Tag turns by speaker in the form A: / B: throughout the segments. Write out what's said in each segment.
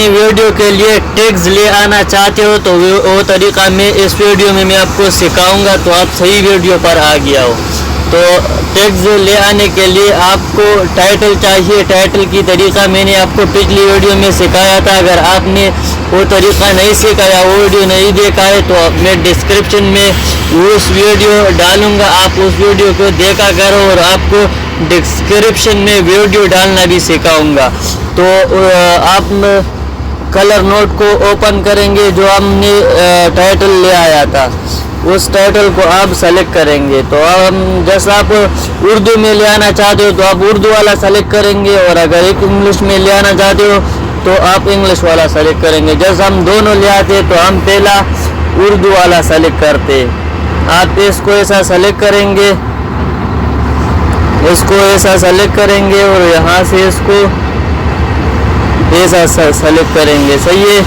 A: अपनी वीडियो के लिए टैग्स ले आना चाहते हो तो वो तरीका मैं इस वीडियो में मैं आपको सिखाऊंगा, तो आप सही वीडियो पर आ गया हो। तो टैग्स ले आने के लिए आपको टाइटल चाहिए। टाइटल की तरीका मैंने आपको पिछली वीडियो में सिखाया था। अगर आपने वो तरीका नहीं सीखा या वो वीडियो नहीं देखा है तो मैं डिस्क्रिप्शन में उस वीडियो डालूंगा, आप उस वीडियो को देखा करो और आपको डिस्क्रिप्शन में वीडियो डालना भी सिखाऊंगा। तो आप कलर नोट को ओपन करेंगे, जो हमने टाइटल ले आया था उस टाइटल को आप सेलेक्ट करेंगे। तो हम जैसा आप उर्दू में ले आना चाहते हो तो आप उर्दू वाला सेलेक्ट करेंगे, और अगर एक इंग्लिश में ले आना चाहते हो तो आप इंग्लिश वाला सेलेक्ट करेंगे। जैसा हम दोनों ले आते हैं तो हम पहला उर्दू वाला सेलेक्ट करते हैं। आप इसको ऐसा सेलेक्ट करेंगे, इसको ऐसा सेलेक्ट करेंगे और यहाँ से इसको ऐसा सेलेक्ट करेंगे। सही है,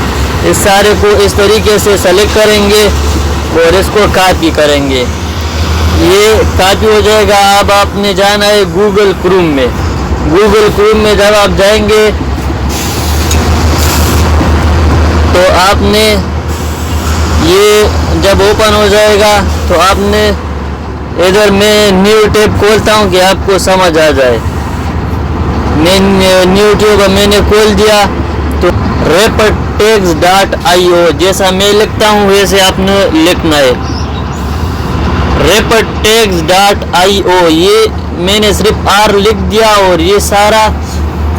A: इस सारे को इस तरीके से सेलेक्ट करेंगे और इसको कॉपी करेंगे। ये कॉपी हो जाएगा। अब आपने जाना है गूगल क्रोम में। गूगल क्रोम में जब आप जाएंगे तो आपने ये जब ओपन हो जाएगा तो आपने इधर मैं न्यू टैब खोलता हूँ कि आपको समझ आ जाए। मैं न्यू टैब मैंने खोल दिया तो rapidtags.io जैसा मैं लिखता हूँ वैसे आपने लिखना है। rapidtags.io ये मैंने सिर्फ R लिख दिया और ये सारा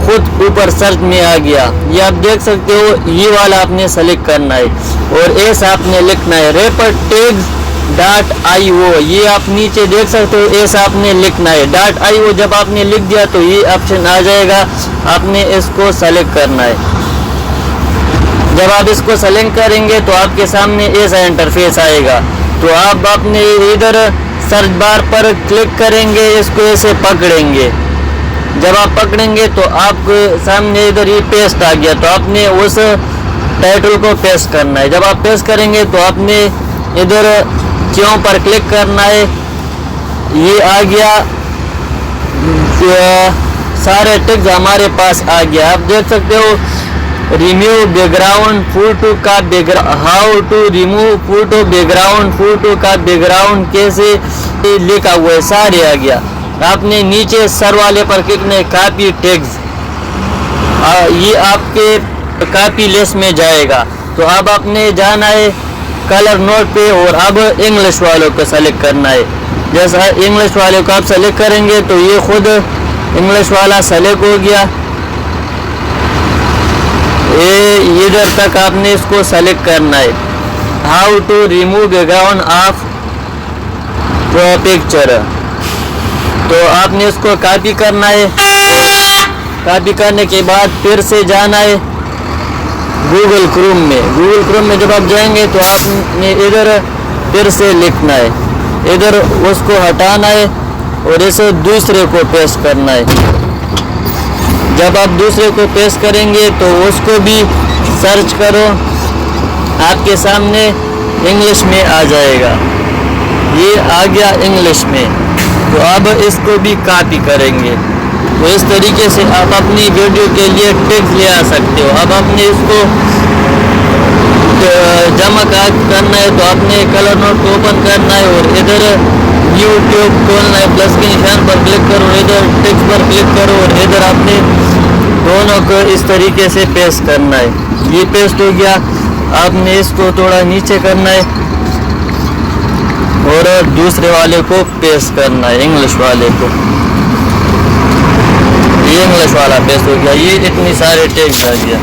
A: खुद ऊपर सर्च में आ गया। ये आप देख सकते हो, ये वाला आपने सेलेक्ट करना है और ऐसा आपने लिखना है rapidtags.io। ये आप नीचे देख सकते हो, ऐसा आपने लिखना है .io। जब आपने लिख दिया तो ये ऑप्शन आ जाएगा, आपने इसको सेलेक्ट करना है। जब आप इसको सेलेक्ट करेंगे तो आपके सामने ऐसा इंटरफेस आएगा। तो आप अपने इधर सर्च बार पर क्लिक करेंगे, इसको ऐसे पकड़ेंगे। जब आप पकड़ेंगे तो आपके सामने इधर ये पेस्ट आ गया, तो आपने उस टाइटल को पेस्ट करना है। जब आप पेस्ट करेंगे तो आपने इधर क्यों पर क्लिक करना है। ये आ गया, सारे टैग्स हमारे पास आ गया। आप देख सकते हो रिमूव बैकग्राउंड फोटो का background, how to remove photo background, photo का बैकग्राउंड कैसे लिखा हुआ है, सारे आ गया। आपने नीचे सर वाले पर क्लिक नहीं, कॉपी टैग्स, ये आपके कॉपी लिस्ट में जाएगा। तो अब आपने जाना है कलर नोट पे और अब इंग्लिश वालों को सेलेक्ट करना है। जैसा इंग्लिश वाले को आप सेलेक्ट करेंगे तो ये खुद इंग्लिश वाला सेलेक्ट हो गया। ये इधर तक आपने इसको सेलेक्ट करना है, how to remove background of picture. तो आपने इसको कॉपी करना है। कॉपी करने के बाद फिर से जाना है गूगल क्रोम में। गूगल क्रोम में जब आप जाएंगे तो आपने इधर फिर से लिखना है, इधर उसको हटाना है और इसे दूसरे को पेस्ट करना है। जब आप दूसरे को पेस्ट करेंगे तो उसको भी सर्च करो, आपके सामने इंग्लिश में आ जाएगा। ये आ गया इंग्लिश में, तो अब इसको भी कॉपी करेंगे। तो इस तरीके से आप अपनी वीडियो के लिए टैग्स ले आ सकते हो। अब आपने इसको जमा करना है तो आपने कलर नोट को ओपन करना है और इधर यूट्यूब खोलना है, प्लस के निशान पर क्लिक करो, इधर टेक्स्ट पर क्लिक करो और इधर आपने दोनों को इस तरीके से पेस्ट करना है। ये पेस्ट हो गया। आपने इसको थोड़ा नीचे करना है और दूसरे वाले को पेस्ट करना है, इंग्लिश वाले को। ये इंग्लिश वाला पेस्ट हो गया। ये इतनी सारे टैग्स आ गया।